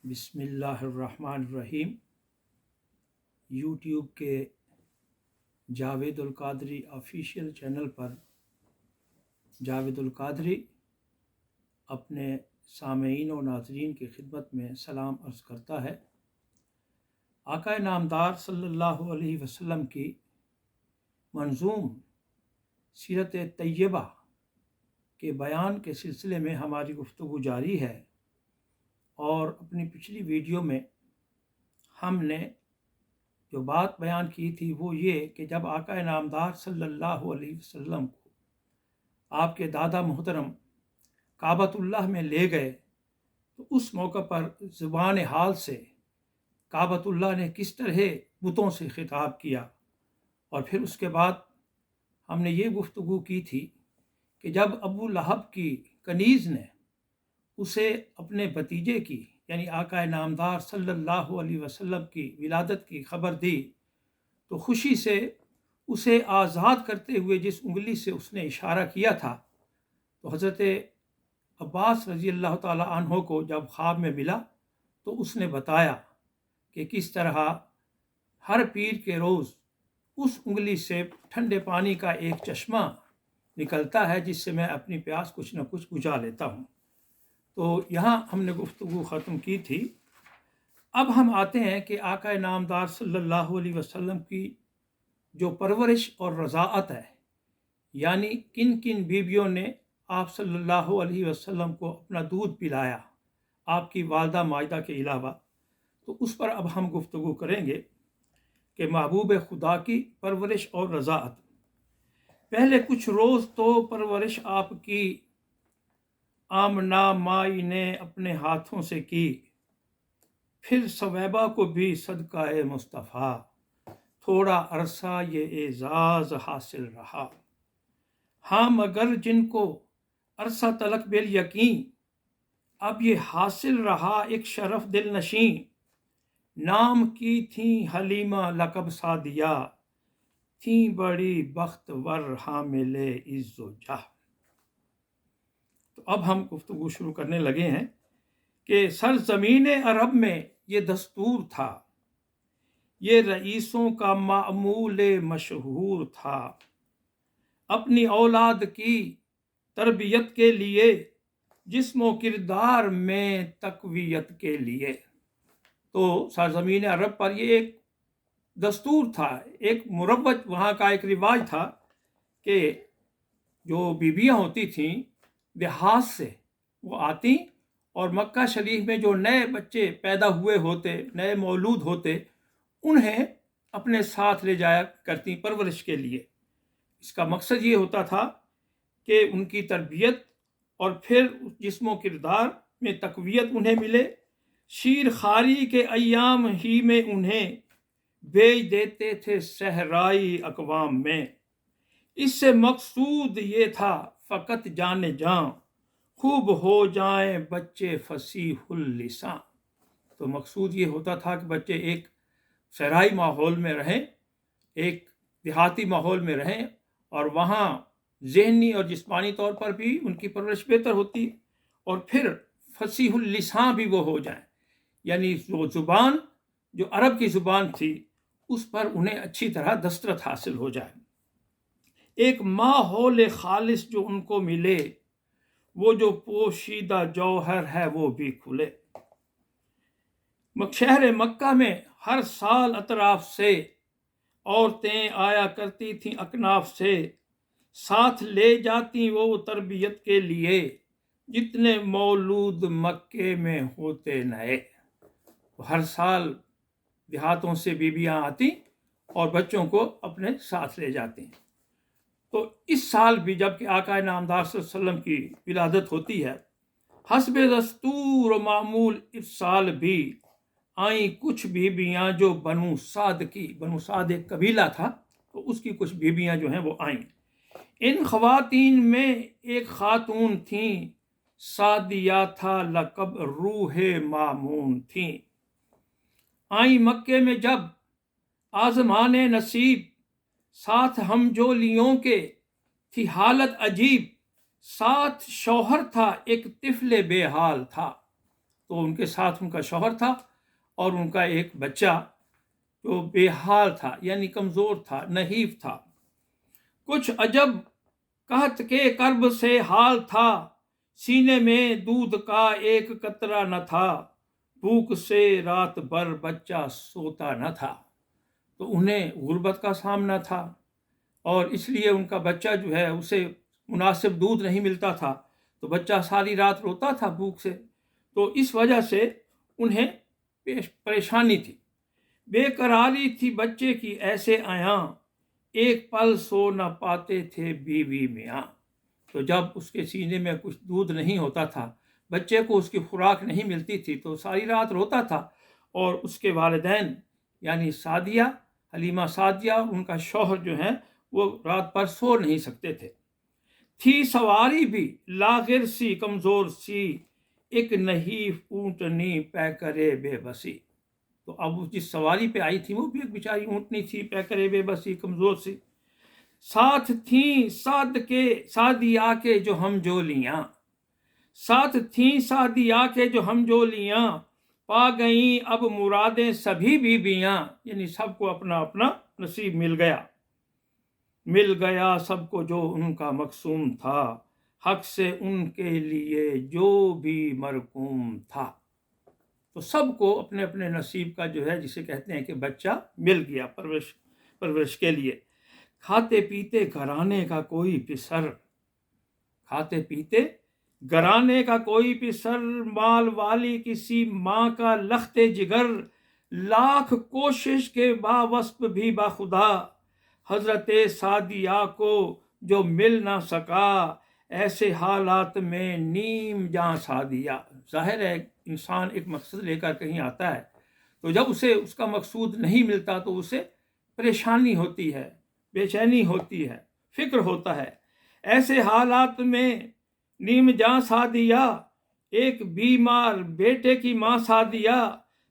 بسم اللہ الرحمن الرحیم۔ یوٹیوب کے جاوید القادری آفیشیل چینل پر جاوید القادری اپنے سامعین و ناظرین کی خدمت میں سلام عرض کرتا ہے۔ آقا نامدار صلی اللہ علیہ وسلم کی منظوم سیرت طیبہ کے بیان کے سلسلے میں ہماری گفتگو جاری ہے، اور اپنی پچھلی ویڈیو میں ہم نے جو بات بیان کی تھی وہ یہ کہ جب آقا نامدار صلی اللہ علیہ وسلم کو آپ کے دادا محترم کعبۃ اللہ میں لے گئے تو اس موقع پر زبان حال سے کعبۃ اللہ نے کس طرح بتوں سے خطاب کیا، اور پھر اس کے بعد ہم نے یہ گفتگو کی تھی کہ جب ابو لہب کی کنیز نے اسے اپنے بھتیجے کی یعنی آقا نامدار صلی اللہ علیہ وسلم کی ولادت کی خبر دی تو خوشی سے اسے آزاد کرتے ہوئے جس انگلی سے اس نے اشارہ کیا تھا، تو حضرت عباس رضی اللہ تعالیٰ عنہ کو جب خواب میں ملا تو اس نے بتایا کہ کس طرح ہر پیر کے روز اس انگلی سے ٹھنڈے پانی کا ایک چشمہ نکلتا ہے جس سے میں اپنی پیاس کچھ نہ کچھ بجھا لیتا ہوں۔ تو یہاں ہم نے گفتگو ختم کی تھی۔ اب ہم آتے ہیں کہ آقا نامدار صلی اللہ علیہ وسلم کی جو پرورش اور رضاعت ہے، یعنی کن کن بیویوں نے آپ صلی اللہ علیہ وسلم کو اپنا دودھ پلایا آپ کی والدہ ماجدہ کے علاوہ، تو اس پر اب ہم گفتگو کریں گے کہ محبوب خدا کی پرورش اور رضاعت۔ پہلے کچھ روز تو پرورش آپ کی آمنہ مائی نے اپنے ہاتھوں سے کی، پھر ثویبہ کو بھی صدقہ مصطفیٰ تھوڑا عرصہ یہ اعزاز حاصل رہا۔ ہاں مگر جن کو عرصہ تلک بالیقین اب یہ حاصل رہا ایک شرف دل نشیں، نام کی تھیں حلیمہ لقب سعدیہ تھیں بڑی بختور حامل عز و جاہ۔ تو اب ہم گفتگو شروع کرنے لگے ہیں کہ سرزمین عرب میں یہ دستور تھا، یہ رئیسوں کا معمول مشہور تھا، اپنی اولاد کی تربیت کے لیے جسم و کردار میں تقویت کے لیے۔ تو سرزمین عرب پر یہ ایک دستور تھا، ایک مروج وہاں کا ایک رواج تھا کہ جو بیویاں ہوتی تھیں دیہات سے وہ آتی اور مکہ شریف میں جو نئے بچے پیدا ہوئے ہوتے، نئے مولود ہوتے، انہیں اپنے ساتھ لے جایا کرتی پرورش کے لیے۔ اس کا مقصد یہ ہوتا تھا کہ ان کی تربیت اور پھر جسم و کردار میں تقویت انہیں ملے۔ شیر خاری کے ایام ہی میں انہیں بھیج دیتے تھے صحرائی اقوام میں، اس سے مقصود یہ تھا فقط جان جاں خوب ہو جائیں بچے فصیح اللسان۔ تو مقصود یہ ہوتا تھا کہ بچے ایک صحرائی ماحول میں رہیں، ایک دیہاتی ماحول میں رہیں، اور وہاں ذہنی اور جسمانی طور پر بھی ان کی پرورش بہتر ہوتی، اور پھر فصیح اللسان بھی وہ ہو جائیں، یعنی وہ زبان جو عرب کی زبان تھی اس پر انہیں اچھی طرح دسترس حاصل ہو جائے۔ ایک ماحول خالص جو ان کو ملے، وہ جو پوشیدہ جوہر ہے وہ بھی کھلے۔ شہر مکہ میں ہر سال اطراف سے عورتیں آیا کرتی تھیں اکناف سے، ساتھ لے جاتی وہ تربیت کے لیے جتنے مولود مکے میں ہوتے نئے۔ ہر سال دیہاتوں سے بیویاں آتی اور بچوں کو اپنے ساتھ لے جاتی۔ تو اس سال بھی جب کہ آقا نامدار صلی اللہ علیہ وسلم کی ولادت ہوتی ہے، حسب دستور و معمول اس سال بھی آئیں کچھ بیویاں جو بنو سعد کی، بنو سعد ایک قبیلہ تھا، تو اس کی کچھ بیویاں جو ہیں وہ آئیں۔ ان خواتین میں ایک خاتون تھیں سعدیہ تھا لقب روح مامون تھیں، آئیں مکے میں جب آزمان نصیب ساتھ ہم جولیوں کے تھی حالت عجیب، ساتھ شوہر تھا ایک طفل بے حال تھا، تو ان کے ساتھ ان کا شوہر تھا اور ان کا ایک بچہ جو بے حال تھا، یعنی کمزور تھا، نحیف تھا۔ کچھ عجب قحط کے کرب سے حال تھا، سینے میں دودھ کا ایک قطرہ نہ تھا، بھوک سے رات بھر بچہ سوتا نہ تھا۔ تو انہیں غربت کا سامنا تھا اور اس لیے ان کا بچہ جو ہے اسے مناسب دودھ نہیں ملتا تھا، تو بچہ ساری رات روتا تھا بھوک سے۔ تو اس وجہ سے انہیں پریشانی تھی، بے قراری تھی بچے کی ایسے آیاں، ایک پل سو نہ پاتے تھے بیوی میاں۔ تو جب اس کے سینے میں کچھ دودھ نہیں ہوتا تھا، بچے کو اس کی خوراک نہیں ملتی تھی، تو ساری رات روتا تھا، اور اس کے والدین یعنی سعدیہ، حلیمہ سعدیہ، ان کا شوہر جو ہیں وہ رات بھر سو نہیں سکتے تھے۔ تھی سواری بھی لاغر سی کمزور سی، ایک نحیف اونٹنی پے کرے بے بسی۔ تو اب جس سواری پہ آئی تھی وہ بھی ایک بیچاری اونٹنی تھی، پے کرے بے بسی، کمزور سی۔ ساتھ تھیں سعدیہ کے جو ہم جولیاں، ساتھ تھیں سعدیہ کے جو ہم جولیاں، پا گئیں اب مرادیں سبھی بیویاں، یعنی سب کو اپنا اپنا نصیب مل گیا سب کو جو ان کا مقسوم تھا، حق سے ان کے لیے جو بھی مرقوم تھا۔ تو سب کو اپنے اپنے نصیب کا جو ہے، جسے کہتے ہیں کہ بچہ مل گیا پرورش کے لیے۔ کھاتے پیتے گھرانے کا کوئی پسر، کھاتے پیتے گھرانے کا کوئی پسر، مال والی کسی ماں کا لخت جگر، لاکھ کوشش کے باوصف بھی باخدا، حضرت سعدیہ کو جو مل نہ سکا، ایسے حالات میں نیم جاں سعدیہ۔ ظاہر ہے انسان ایک مقصد لے کر کہیں آتا ہے، تو جب اسے اس کا مقصود نہیں ملتا تو اسے پریشانی ہوتی ہے، بے چینی ہوتی ہے، فکر ہوتا ہے۔ ایسے حالات میں نیم جاں سعدیہ، ایک بیمار بیٹے کی ماں سعدیہ،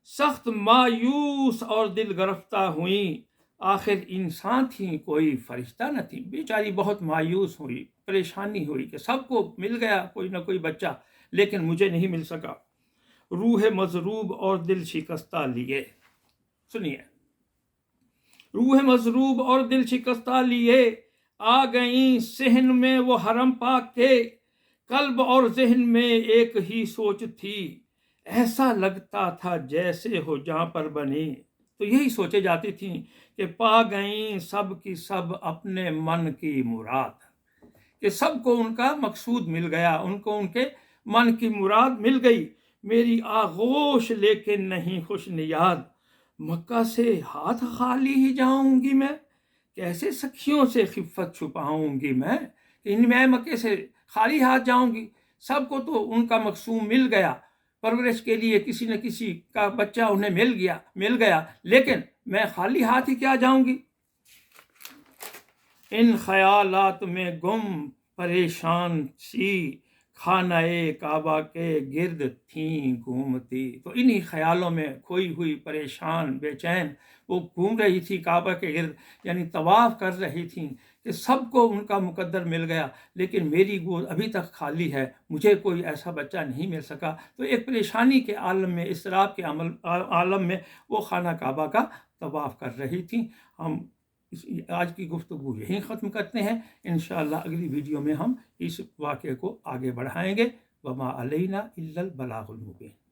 سخت مایوس اور دل گرفتہ ہوئیں، آخر انسان تھیں کوئی فرشتہ نہ تھی۔ بیچاری بہت مایوس ہوئی، پریشانی ہوئی کہ سب کو مل گیا کوئی نہ کوئی بچہ، لیکن مجھے نہیں مل سکا۔ روح مضروب اور دل شکستہ لیے، سنیے، روح مضروب اور دل شکستہ لیے، آ گئیں صحن میں وہ حرم پاک کے، قلب اور ذہن میں ایک ہی سوچ تھی، ایسا لگتا تھا جیسے ہو جہاں پر بنی۔ تو یہی سوچے جاتی تھیں کہ پا گئیں سب کی سب اپنے من کی مراد، کہ سب کو ان کا مقصود مل گیا، ان کو ان کے من کی مراد مل گئی۔ میری آغوش لیکن نہیں خوش نیاد، مکہ سے ہاتھ خالی ہی جاؤں گی میں، کیسے سکھیوں سے خفت چھپاؤں گی میں، کہ میں مکے سے خالی ہاتھ جاؤں گی۔ سب کو تو ان کا مقصود مل گیا، پرورش کے لیے کسی نہ کسی کا بچہ انہیں مل گیا، لیکن میں خالی ہاتھ ہی کیا جاؤں گی۔ ان خیالات میں گم پریشان سی، خانہ کعبہ کے گرد تھیں گھومتی۔ تو انہی خیالوں میں کھوئی ہوئی، پریشان، بے چین، وہ گھوم رہی تھی کعبہ کے گرد، یعنی طواف کر رہی تھیں کہ سب کو ان کا مقدر مل گیا، لیکن میری گود ابھی تک خالی ہے، مجھے کوئی ایسا بچہ نہیں مل سکا۔ تو ایک پریشانی کے عالم میں، اضطراب کے عالم میں وہ خانہ کعبہ کا طواف کر رہی تھیں۔ ہم آج کی گفتگو یہیں ختم کرتے ہیں، انشاءاللہ اگلی ویڈیو میں ہم اس واقعے کو آگے بڑھائیں گے۔ وما علینا الا البلاغ المبین۔